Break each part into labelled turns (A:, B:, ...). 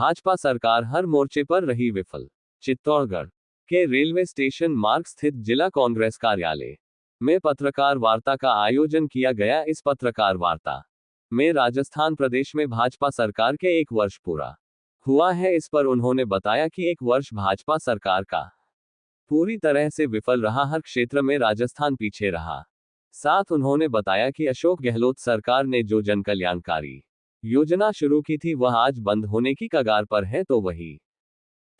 A: भाजपा सरकार हर मोर्चे पर रही विफल। चित्तौड़गढ़ के रेलवे स्टेशन मार्ग स्थित जिला कांग्रेस कार्यालय में पत्रकार वार्ता का आयोजन किया गया। इस पत्रकार वार्ता में राजस्थान प्रदेश में भाजपा सरकार के 1 वर्ष पूरा हुआ है। इस पर उन्होंने बताया कि 1 वर्ष भाजपा सरकार का पूरी तरह से विफल रहा, हर क्षेत्र में राजस्थान पीछे रहा। साथ उन्होंने बताया कि अशोक गहलोत सरकार ने जो जनकल्याणकारी योजना शुरू की थी वह आज बंद होने की कगार पर है, तो वही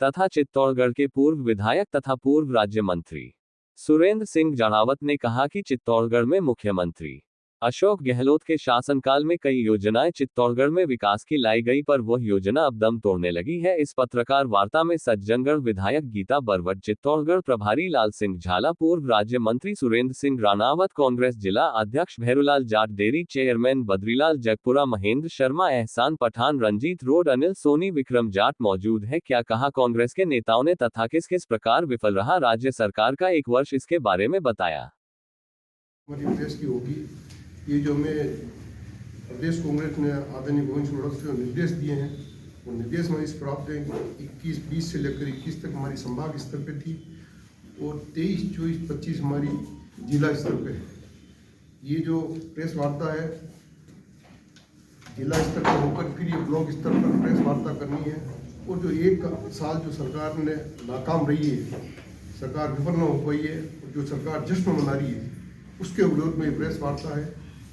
A: तथा चित्तौड़गढ़ के पूर्व विधायक तथा पूर्व राज्य मंत्री सुरेंद्र सिंह जाड़ावत ने कहा कि चित्तौड़गढ़ में मुख्यमंत्री अशोक गहलोत के शासनकाल में कई योजनाएं चित्तौड़गढ़ में विकास की लाई गई, पर वह योजना अब दम तोड़ने लगी है। इस पत्रकार वार्ता में सज्जनगढ़ विधायक गीता बरवट, चित्तौड़गढ़ प्रभारी लाल सिंह झाला, पूर्व राज्य मंत्री सुरेंद्र सिंह राणावत, कांग्रेस जिला अध्यक्ष भैरूलाल जाट, डेयरी चेयरमैन बद्रीलाल जगपुरा, महेंद्र शर्मा, एहसान पठान, रंजीत रोड, अनिल सोनी, विक्रम जाट मौजूद है। क्या कहा कांग्रेस के नेताओं ने तथा किस किस प्रकार विफल रहा राज्य सरकार का 1 वर्ष, इसके बारे में बताया।
B: ये जो हमें प्रदेश कांग्रेस ने आदरणीय गोविंद सिंह से निर्देश दिए हैं, वो निर्देश हमें इस प्राप्त है। 21-20 से लेकर 21 तक हमारी संभाग स्तर पे थी और 23, 24, 25 हमारी जिला स्तर पे है। ये जो प्रेस वार्ता है जिला स्तर पर होकर फिर ये ब्लॉक स्तर पर प्रेस वार्ता करनी है। और जो 1 साल जो सरकार ने नाकाम रही है, सरकार विफल न हो पाई है, और जो सरकार जश्न मना रही है उसके विरोध में ये प्रेस वार्ता है।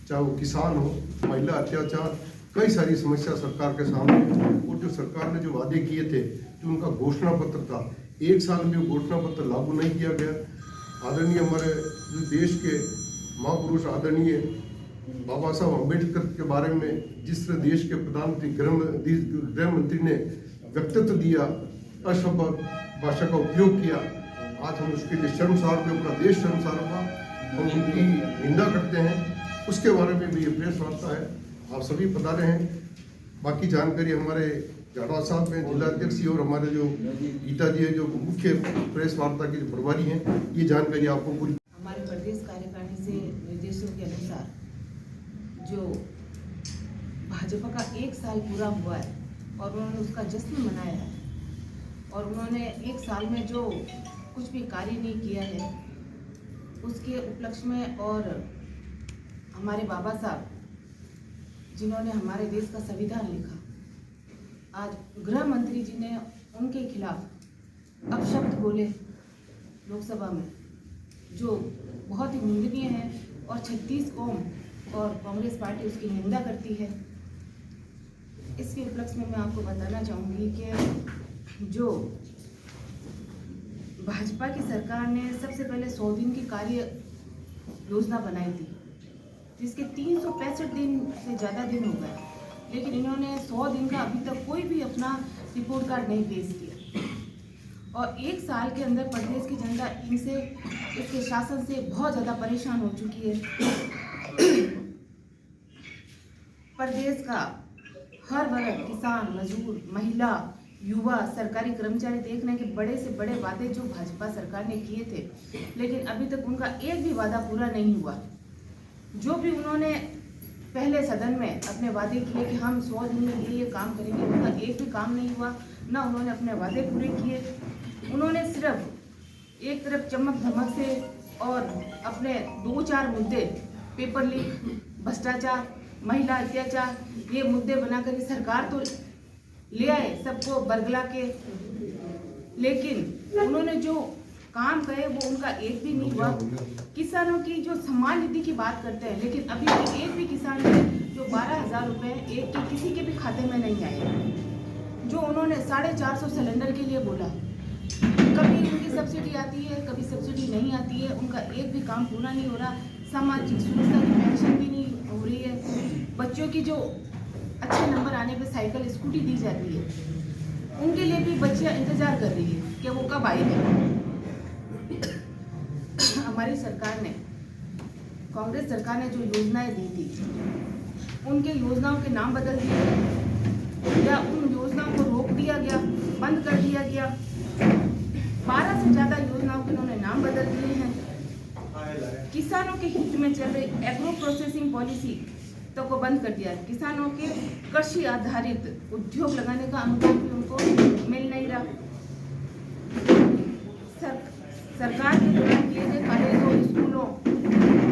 B: चाहे वो किसान हो, महिला अत्याचार, कई सारी समस्या सरकार के सामने है। और जो सरकार ने जो वादे किए थे, जो उनका घोषणा पत्र था, 1 साल में वो घोषणा पत्र लागू नहीं किया गया। आदरणीय हमारे जो देश के महापुरुष आदरणीय बाबा साहब अम्बेडकर के बारे में जिस तरह देश के प्रधानमंत्री गृह मंत्री ने व्यक्तित्व दिया, अशब्द भाषा का उपयोग किया, आज हम उसके लिए शर्मसार हुए, अपना देश शर्मसार हुआ, हम उनकी निंदा करते हैं। उसके बारे में भी ये प्रेस वार्ता है, आप सभी पधारे हैं। बाकी जानकारी हमारे जाड़वा साहब हैं, जिला अध्यक्ष जी, और हमारे जो गीता जी है जो मुख्य प्रेस वार्ता के जो प्रभारी हैं, ये जानकारी आपको पूरी।
C: हमारे प्रदेश कार्यकारिणी से निर्देशों के अनुसार जो भाजपा का 1 साल पूरा हुआ है और उन्होंने उसका जश्न मनाया है, और उन्होंने 1 साल में जो कुछ भी कार्य नहीं किया है उसके उपलक्ष्य में, और हमारे बाबा साहब जिन्होंने हमारे देश का संविधान लिखा, आज गृह मंत्री जी ने उनके खिलाफ अपशब्द बोले लोकसभा में, जो बहुत ही निंदनीय है, और 36 कौम और कांग्रेस पार्टी उसकी निंदा करती है। इसके उपलक्ष्य में मैं आपको बताना चाहूँगी कि जो भाजपा की सरकार ने सबसे पहले 100 दिन की कार्य योजना बनाई थी, जिसके 365 दिन से ज़्यादा दिन हो गए, लेकिन इन्होंने 100 दिन का अभी तक कोई भी अपना रिपोर्ट कार्ड नहीं पेश किया। और 1 साल के अंदर प्रदेश की जनता इनसे, इसके शासन से बहुत ज़्यादा परेशान हो चुकी है। प्रदेश का हर वर्ग, किसान, मजदूर, महिला, युवा, सरकारी कर्मचारी देखने के बड़े से बड़े वादे जो भाजपा सरकार ने किए थे, लेकिन अभी तक उनका एक भी वादा पूरा नहीं हुआ। जो भी उन्होंने पहले सदन में अपने वादे किए कि हम 100 दिन में ये काम करेंगे, उनका एक भी काम नहीं हुआ, ना उन्होंने अपने वादे पूरे किए। उन्होंने सिर्फ एक तरफ चमक धमक से और अपने 2-4 मुद्दे, पेपर लीक, भ्रष्टाचार, महिला अत्याचार, ये मुद्दे बनाकर सरकार तो ले आए सबको बरगला के, लेकिन उन्होंने जो काम करे वो उनका एक भी नहीं हुआ। किसानों की जो सम्मान निधि की बात करते हैं, लेकिन अभी तक एक भी किसान ने जो 12,000 रुपये एक के किसी के भी खाते में नहीं आए। जो उन्होंने 450 सिलेंडर के लिए बोला, कभी उनकी सब्सिडी आती है, कभी सब्सिडी नहीं आती है, उनका एक भी काम पूरा नहीं हो रहा। सामाजिक सुरक्षा की पेंशन भी नहीं हो रही है। बच्चों की जो अच्छे नंबर आने पे साइकिल, स्कूटी दी जाती है, उनके लिए भी बच्चियां इंतजार कर रही है कि वो कब आएगी। हमारी सरकार ने, कांग्रेस सरकार ने जो योजनाएं दी थी, उनके योजनाओं के नाम बदल दिए या उन योजनाओं को रोक दिया गया, बंद कर दिया गया। 12 से ज़्यादा योजनाओं के उन्होंने नाम बदल दिए हैं। किसानों के हित में चल रही एग्रो प्रोसेसिंग पॉलिसी तक को बंद कर दिया। किसानों के कृषि आधारित उद्योग लगाने का अनुदान भी उनको मिल नहीं रहा। सरकार के द्वारा किए गए कॉलेजों, स्कूलों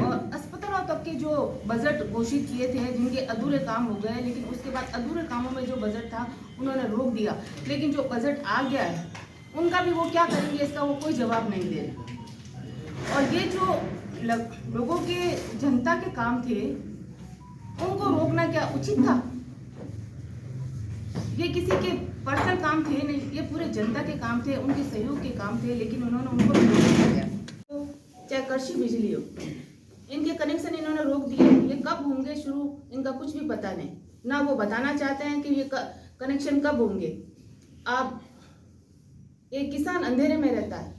C: और अस्पतालों तक के जो बजट घोषित किए थे, जिनके अधूरे काम हो गए, लेकिन उसके बाद अधूरे कामों में जो बजट था उन्होंने रोक दिया। लेकिन जो बजट आ गया है उनका भी वो क्या करेंगे, इसका वो कोई जवाब नहीं दे रहे। और ये जो लोगों के, जनता के काम थे, उनको रोकना क्या उचित था? ये किसी के पर्सनल काम थे नहीं, ये पूरे जनता के काम थे, उनके सहयोग के काम थे, लेकिन उन्होंने उनको रोक दिया। तो चाहे कृषि बिजली हो, इनके कनेक्शन इन्होंने रोक दिए। ये कब होंगे शुरू, इनका कुछ भी पता नहीं, ना वो बताना चाहते हैं कि ये कनेक्शन कब होंगे। आप एक किसान अंधेरे में रहता है,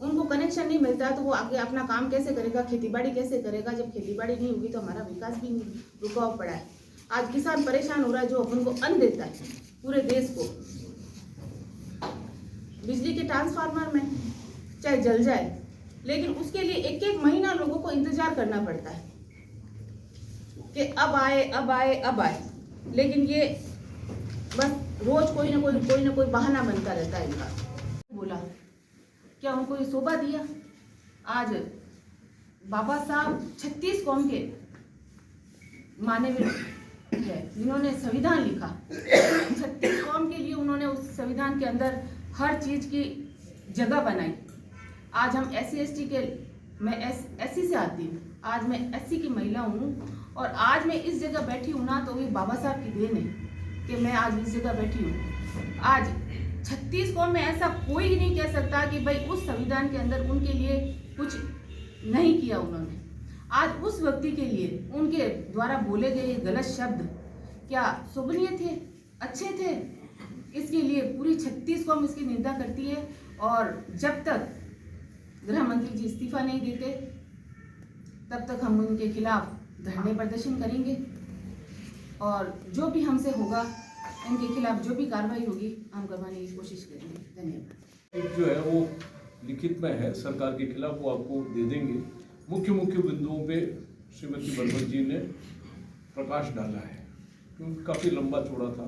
C: उनको कनेक्शन नहीं मिलता तो वो आगे अपना काम कैसे करेगा, खेतीबाड़ी कैसे करेगा? जब खेतीबाड़ी नहीं होगी तो हमारा विकास भी रुका हुआ पड़ा है। आज किसान परेशान हो रहा है, जो उनको अन्न देता है पूरे देश को। बिजली के ट्रांसफार्मर में चाहे जल जाए, लेकिन उसके लिए एक एक महीना लोगों को इंतजार करना पड़ता है कि अब आए अब आए अब आए। लेकिन ये बस रोज कोई ना कोई बहाना बनता रहता है इनका। बोला क्या उनको ये शोभा दिया? आज बाबा साहब 36 कौम के माननीय है, जिन्होंने संविधान लिखा, 36 कौम के लिए उन्होंने उस संविधान के अंदर हर चीज की जगह बनाई। आज हम SC/ST के, मैं SC से आती हूँ, आज मैं SC की महिला हूँ और आज मैं इस जगह बैठी हूँ ना, तो ये बाबा साहब की देन है कि मैं आज इस जगह बैठी हूँ। आज 36 कौम में ऐसा कोई नहीं कह सकता कि भाई उस संविधान के अंदर उनके लिए कुछ नहीं किया उन्होंने। आज उस व्यक्ति के लिए उनके द्वारा बोले गए गलत शब्द क्या शोभनीय थे, अच्छे थे? इसके लिए पूरी 36 कौम इसकी निंदा करती है। और जब तक गृह मंत्री जी इस्तीफा नहीं देते, तब तक हम उनके खिलाफ धरने प्रदर्शन करेंगे और जो भी हमसे होगा, इनके खिलाफ जो भी कार्रवाई होगी हम करवाने की कोशिश करेंगे। धन्यवाद।
D: जो है वो लिखित में है सरकार के खिलाफ, वो आपको दे देंगे। मुख्य बिंदुओं पे श्रीमती बलवंत जी ने प्रकाश डाला है, क्योंकि काफ़ी लंबा चौड़ा था।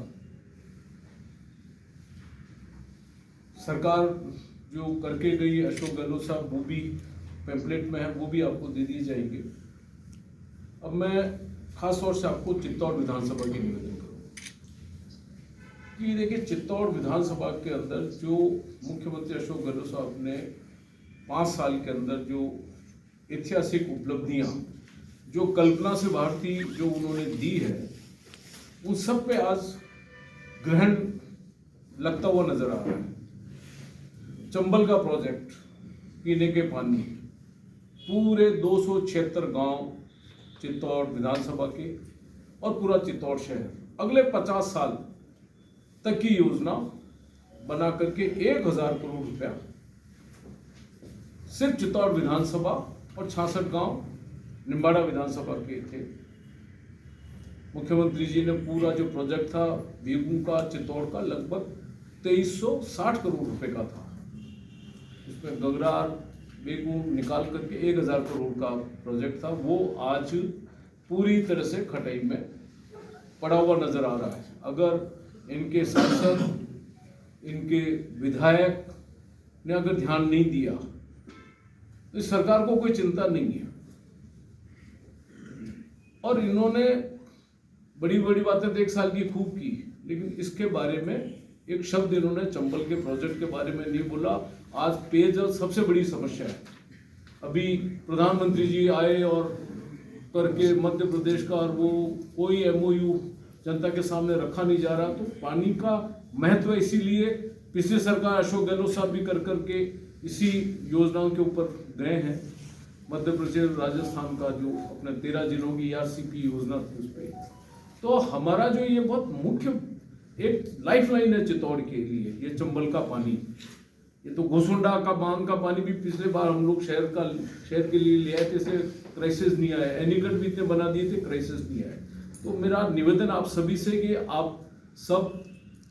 D: सरकार जो करके गई, अशोक गहलोत साहब, वो भी पैम्पलेट में है, वो भी आपको दे दिए जाएंगे। अब मैं खास तौर से आपको चित्तौड़ विधानसभा की निवेदन करूँ कि देखिए, चित्तौड़ विधानसभा के अंदर जो मुख्यमंत्री अशोक गहलोत साहब ने 5 साल के अंदर जो ऐतिहासिक उपलब्धियां, जो कल्पना से बाहर थी, जो उन्होंने दी है, उन सब पे आज ग्रहण लगता हुआ नजर आ रहा है। चंबल का प्रोजेक्ट, पीने के पानी, पूरे 276 गांव चित्तौड़ विधानसभा के और पूरा चित्तौड़ शहर अगले 50 साल तक की योजना बना करके 1000 करोड़ रुपया सिर्फ चित्तौड़ विधानसभा और 66 गांव निम्बाड़ा विधानसभा के थे। मुख्यमंत्री जी ने पूरा जो प्रोजेक्ट था बेगू का, चित्तौड़ का, लगभग 2360 करोड़ रुपए का था। उसमें गगरार, बेगू निकाल करके 1000 करोड़ का प्रोजेक्ट था। वो आज पूरी तरह से खटाई में पड़ा हुआ नजर आ रहा है। अगर इनके सांसद, इनके विधायक ने अगर ध्यान नहीं दिया तो इस सरकार को कोई चिंता नहीं है। और इन्होंने बड़ी बड़ी बातें तो 1 साल की खूब की, लेकिन इसके बारे में एक शब्द इन्होंने चंबल के प्रोजेक्ट के बारे में नहीं बोला। आज पेयजल सबसे बड़ी समस्या है। अभी प्रधानमंत्री जी आए और करके मध्य प्रदेश का, और वो कोई MOU जनता के सामने रखा नहीं जा रहा। तो पानी का महत्व इसीलिए पिछली सरकार अशोक गहलोत साहब भी कर करके इसी योजनाओं के ऊपर गए हैं। मध्य प्रदेश, राजस्थान का जो अपने 13 जिलों की ERCP योजना थी, उस पर तो हमारा जो ये बहुत मुख्य एक लाइफलाइन है चित्तौड़ के लिए, ये चंबल का पानी। ये तो घोसुंडा का बांध का पानी भी पिछले बार हम लोग शहर के लिए ले आए थे, इससे क्राइसिस नहीं आया। एनीकट भी इतने बना दिए थे, क्राइसिस नहीं आया। तो मेरा निवेदन आप सभी से कि आप सब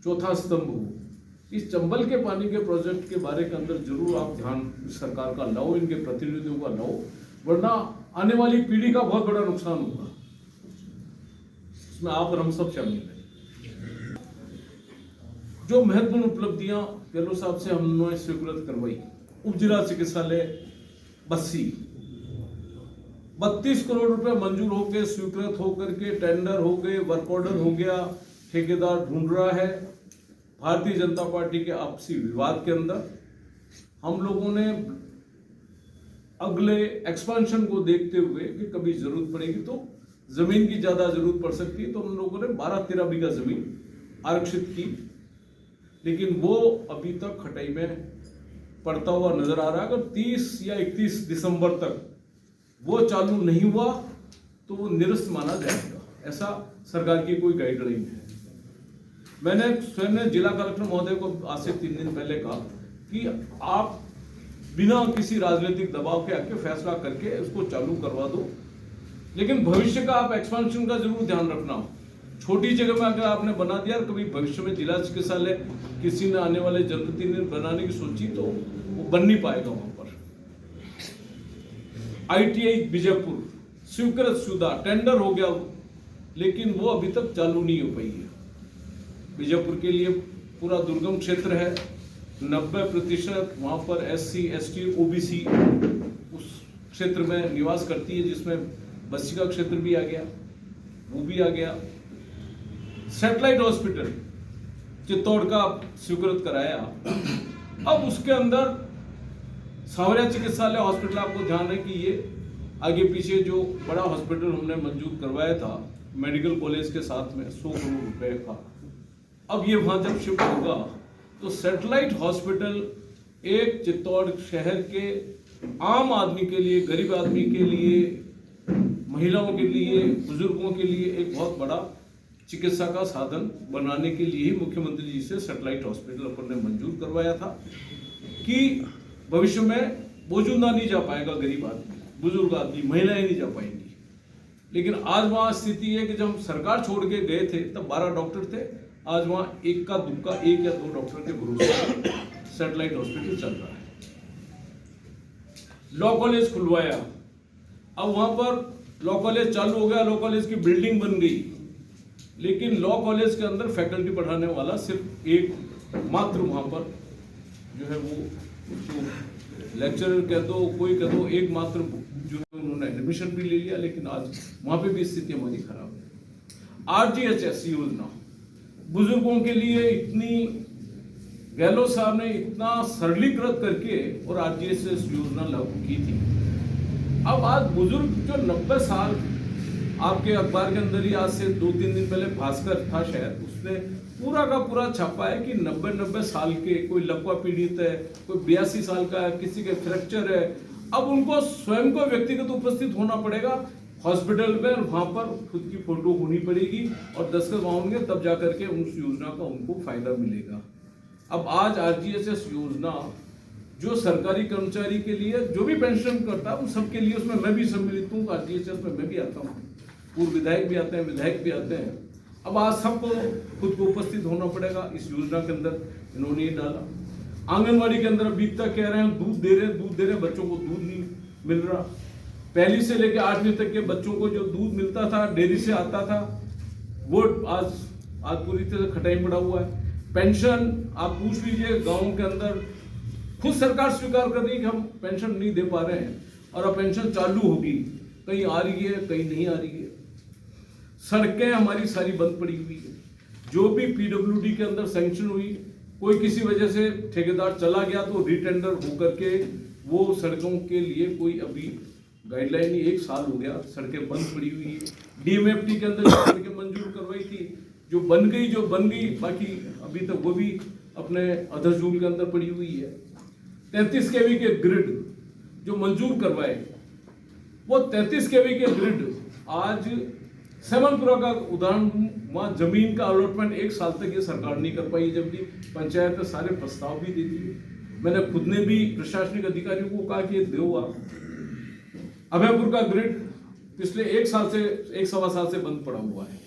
D: चौथा स्तंभ हो, इस चंबल के पानी के प्रोजेक्ट के बारे के अंदर जरूर आप ध्यान सरकार का लाओ, इनके प्रतिनिधियों का लाओ, वरना आने वाली पीढ़ी का बहुत बड़ा नुकसान होगा। इसमें आप और हम सब शामिल हैं। जो महत्वपूर्ण उपलब्धियां गहलोत साहब से हमने स्वीकृत करवाई, उप जिला चिकित्सालय बस्सी 32 करोड़ रुपए मंजूर होकर स्वीकृत होकर के टेंडर हो गए, वर्क ऑर्डर हो गया, ठेकेदार ढूंढ रहा है। भारतीय जनता पार्टी के आपसी विवाद के अंदर हम लोगों ने अगले एक्सपेंशन को देखते हुए कि कभी जरूरत पड़ेगी तो जमीन की ज्यादा जरूरत पड़ सकती है, तो हम लोगों ने 12-13 बीघा जमीन आरक्षित की, लेकिन वो अभी तक खटाई में पड़ता हुआ नजर आ रहा है। अगर 30 या 31 दिसंबर तक वो चालू नहीं हुआ तो वो निरस्त माना जाएगा, ऐसा सरकार की कोई गाइडलाइन है। मैंने स्वयं जिला कलेक्टर महोदय को आज से 3 दिन पहले कहा कि आप बिना किसी राजनीतिक दबाव के आके फैसला करके उसको चालू करवा दो, लेकिन भविष्य का आप एक्सपेंशन का जरूर ध्यान रखना। छोटी जगह में अगर आपने बना दिया, कभी भविष्य में जिला चिकित्सालय किसी ने आने वाले जनपति ने बनाने की सोची तो वो बन नहीं पाएगा वहां पर। ITI विजयपुर स्वीकृत शुदा टेंडर हो गया, लेकिन वो अभी तक चालू नहीं हो पाई है। विजयपुर के लिए पूरा दुर्गम क्षेत्र है, 90% वहां पर SC ST OBC उस क्षेत्र में निवास करती है, जिसमें बस्सी का क्षेत्र भी आ गया, वो भी आ गया। सैटेलाइट हॉस्पिटल चित्तौड़ का स्वीकृत कराया, अब उसके अंदर सांवरिया चिकित्सालय हॉस्पिटल, आपको ध्यान है कि ये आगे पीछे जो बड़ा हॉस्पिटल हमने मंजूर करवाया था मेडिकल कॉलेज के साथ में 100 करोड़ रुपए का, अब ये वहां जब शिफ्ट होगा तो सैटेलाइट हॉस्पिटल एक चित्तौड़ शहर के आम आदमी के लिए, गरीब आदमी के लिए, महिलाओं के लिए, बुजुर्गों के लिए एक बहुत बड़ा चिकित्सा का साधन बनाने के लिए ही मुख्यमंत्री जी से सैटेलाइट हॉस्पिटल अपन ने मंजूर करवाया था कि भविष्य में मौजूदा नहीं जा पाएगा गरीब आदमी, बुजुर्ग आदमी, महिलाएं नहीं जा पाएंगी। लेकिन आज वहां स्थिति है कि जब हम सरकार छोड़ के गए थे तब 12 डॉक्टर थे, आज वहां एक का दुक्का 1 या 2 डॉक्टर के भरोसे सैटेलाइट हॉस्पिटल चल रहा है। लॉ कॉलेज खुलवाया, अब वहां पर लॉ कॉलेज चालू हो गया, लॉ कॉलेज की बिल्डिंग बन गई, लेकिन लॉ कॉलेज के अंदर फैकल्टी पढ़ाने वाला सिर्फ एक मात्र वहां पर जो है वो लेक्चरर कह दो, कोई कह दो, एक मात्र जो उन्होंने एडमिशन भी ले लिया, लेकिन आज वहां पे भी स्थिति हमारी खराब है। RGHS योजना बुजुर्गों के लिए इतनी, गहलोत साहब ने इतना सरलीकृत करके और RGHS योजना लागू की थी। अब आज बुजुर्ग जो 90 साल, आपके अखबार के अंदर ही आज से 2-3 दिन पहले भास्कर था शायद, उसने पूरा का पूरा छापा है कि 90 साल के, कोई लकवा पीड़ित है, कोई 82 साल का है, किसी के फ्रैक्चर है, अब उनको स्वयं को व्यक्तिगत उपस्थित होना पड़ेगा हॉस्पिटल में, और वहां पर खुद की फोटो होनी पड़ेगी और दस्तखत होंगे, तब जाकर के उस योजना का उनको फायदा मिलेगा। अब आज RGHS योजना जो सरकारी कर्मचारी के लिए जो भी पेंशन करता है उन सबके लिए, उसमें मैं भी सम्मिलित हूँ, RGHS में मैं भी आता हूँ, पूर्व विधायक भी आते हैं, विधायक भी आते हैं। अब आज सबको खुद को उपस्थित होना पड़ेगा, इस योजना के अंदर इन्होंने ये डाला। आंगनवाड़ी के अंदर अभी तक कह रहे हैं दूध दे रहे, बच्चों को दूध नहीं मिल रहा। पहली से लेकर 8वीं तक के बच्चों को जो दूध मिलता था, डेयरी से आता था, वो आज पूरी तरह खटाई पड़ा हुआ है। पेंशन आप पूछ लीजिए, गाँव के अंदर खुद सरकार स्वीकार कर रही है कि हम पेंशन नहीं दे पा रहे हैं, और अब पेंशन चालू होगी, कहीं आ रही है कहीं नहीं आ रही है। सड़कें हमारी सारी बंद पड़ी हुई है, जो भी PWD के अंदर सैंक्शन हुई, कोई किसी वजह से ठेकेदार चला गया तो रीटेंडर होकर के वो सड़कों के लिए कोई अभी गाइडलाइन नहीं, 1 साल हो गया, सड़कें बंद पड़ी हुई है। DMFT के अंदर सड़कें मंजूर करवाई थी, जो बन गई, बाकी अभी तक वो भी अपने अधरजूल के अंदर पड़ी हुई है। 33 kV के ग्रिड जो मंजूर करवाए, वो 33 kV के ग्रिड आज सेमनपुरा का उदाहरण, वहां जमीन का अलॉटमेंट 1 साल तक ये सरकार नहीं कर पाई, जबकि पंचायत ने सारे प्रस्ताव भी दे दिए। मैंने खुद ने भी प्रशासनिक अधिकारियों को कहा कि ये दो आप। अभयपुर का ग्रिड पिछले 1 साल से 1-1.25 साल से बंद पड़ा हुआ है।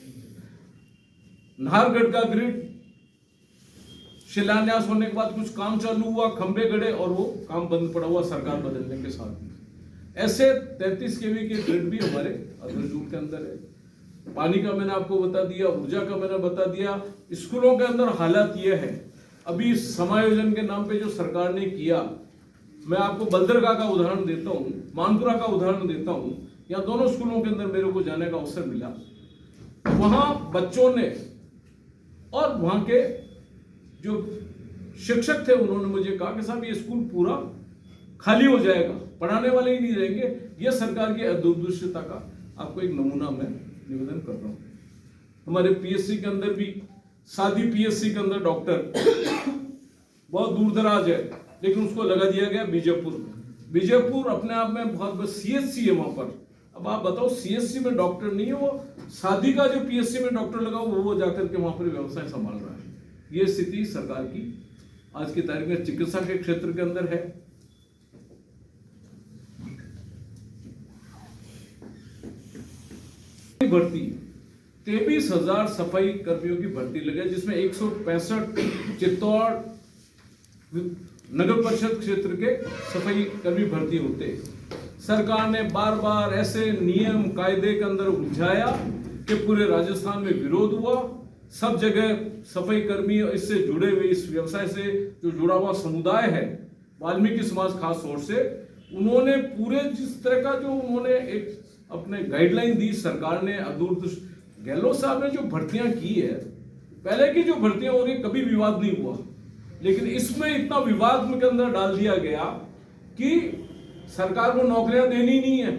D: नाहरगढ़ का ग्रिड शिलान्यास होने के बाद कुछ काम चालू हुआ, खंबे गड़े और वो काम बंद पड़ा हुआ सरकार बदलने के साथ में। ऐसे 33 kV के ग्रिड भी हमारे अधरजूल के अंदर है। पानी का मैंने आपको बता दिया, ऊर्जा का मैंने बता दिया। स्कूलों के अंदर हालात ये है, अभी समायोजन के नाम पे जो सरकार ने किया, मैं आपको बल्दरगाह का उदाहरण देता हूँ, मानपुरा का उदाहरण देता हूँ। यहाँ दोनों स्कूलों के अंदर मेरे को जाने का अवसर मिला। वहाँ बच्चों ने और वहाँ के जो शिक्षक थे उन्होंने मुझे कहा कि साहब ये स्कूल पूरा खाली हो जाएगा, पढ़ाने वाले ही नहीं रहेंगे। ये सरकार की दूरदर्शिता का आपको एक नमूना मैं निवेदन कर रहा हूँ। हमारे पीएससी के अंदर भी, सादी पीएससी के अंदर डॉक्टर बहुत दूर दराज है, लेकिन उसको लगा दिया गया बीजेपुर में। बीजेपुर अपने आप में बहुत सीएचसी है वहां पर। अब आप बताओ, सीएचसी में डॉक्टर नहीं है, वो सादी का जो पीएससी में डॉक्टर लगा वो जाकर के वहां पर व्यवसाय संभाल रहा है। ये स्थिति सरकार की आज की तारीख में चिकित्सा के क्षेत्र के अंदर है। भर्ती 23,000 सफाई कर्मियों की भर्ती लगे, जिसमें 165 चित्तौड़ नगर परिषद क्षेत्र के सफाई कर्मी भर्ती होते। सरकार ने बार बार ऐसे नियम कायदे के अंदर उलझाया कि पूरे राजस्थान में विरोध हुआ। सब जगह सफाई कर्मी, इससे जुड़े हुए, इस व्यवसाय से जो जुड़ा हुआ समुदाय है, वाल्मीकि समाज खास तौर से, उन्होंने पूरे जिस तरह का जो उन्होंने एक अपने गाइडलाइन दी सरकार ने, गहलोत साहब ने जो भर्तियां की है, पहले की जो भर्तियां हो रही कभी विवाद नहीं हुआ, लेकिन इसमें इतना विवाद के अंदर डाल दिया गया कि सरकार को नौकरियां देनी नहीं है।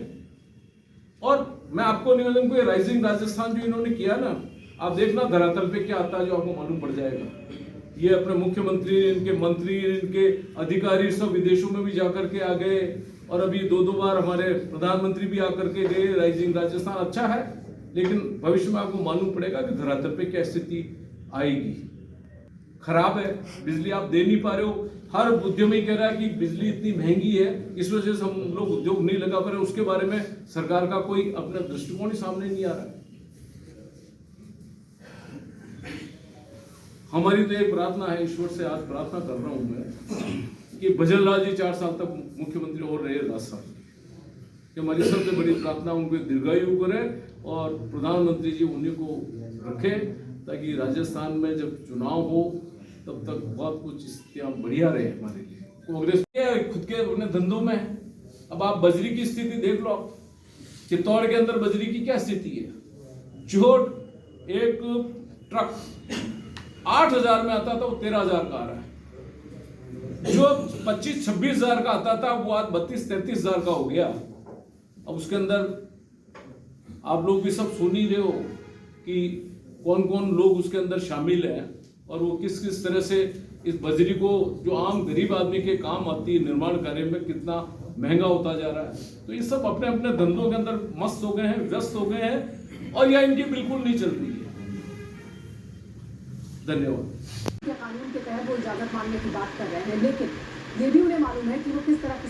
D: और मैं आपको निवेदन को, राइजिंग राजस्थान जो इन्होंने किया ना, आप देखना धरातल पे क्या आता है, जो आपको मालूम पड़ जाएगा। ये अपने मुख्यमंत्री, इनके मंत्री, इनके अधिकारी सब विदेशों में भी जाकर के आ गए, और अभी 2 बार हमारे प्रधानमंत्री भी आकर के गए। राइजिंग राजस्थान अच्छा है, लेकिन भविष्य में आपको मालूम पड़ेगा कि धरातल पे क्या स्थिति आएगी। खराब है, बिजली आप दे नहीं पा रहे हो। हर उद्यमी कह रहा है कि बिजली इतनी महंगी है, इस वजह से हम लोग उद्योग नहीं लगा पा रहे। उसके बारे में सरकार का कोई अपना दृष्टिकोण ही सामने नहीं आ रहा है। हमारी तो एक प्रार्थना है, ईश्वर से आज प्रार्थना कर रहा हूं मैं कि भजन लाल जी 4 साल तक मुख्यमंत्री और रहे राजस्थान कि हमारी सबसे बड़ी प्रार्थना उनको दीर्घायु करे और प्रधानमंत्री जी उन्हीं को रखे, ताकि राजस्थान में जब चुनाव हो तब तक बहुत कुछ स्थितियां बढ़िया रहे हमारे लिए। कांग्रेस खुद के अपने धंधों में है। अब आप बजरी की स्थिति देख लो, आप चित्तौड़ के अंदर बजरी की क्या स्थिति है। जो एक ट्रक 8,000 में आता था वो 13,000 का आ रहा है। जो 25-26 हजार का आता था वो आज 32-33 हजार का हो गया। अब उसके अंदर आप लोग भी सब सुन ही रहे हो कि कौन कौन लोग उसके अंदर शामिल हैं और वो किस किस तरह से इस बजरी को, जो आम गरीब आदमी के काम आती है, निर्माण कार्य में कितना महंगा होता जा रहा है। तो ये सब अपने अपने धंधों के अंदर मस्त हो गए हैं, व्यस्त हो गए हैं, और यह इनकी बिल्कुल नहीं चल रही है। धन्यवाद।
E: कानून के तहत वो इजाजत मांगने की बात कर रहे हैं, लेकिन ये भी उन्हें मालूम है कि वो किस तरह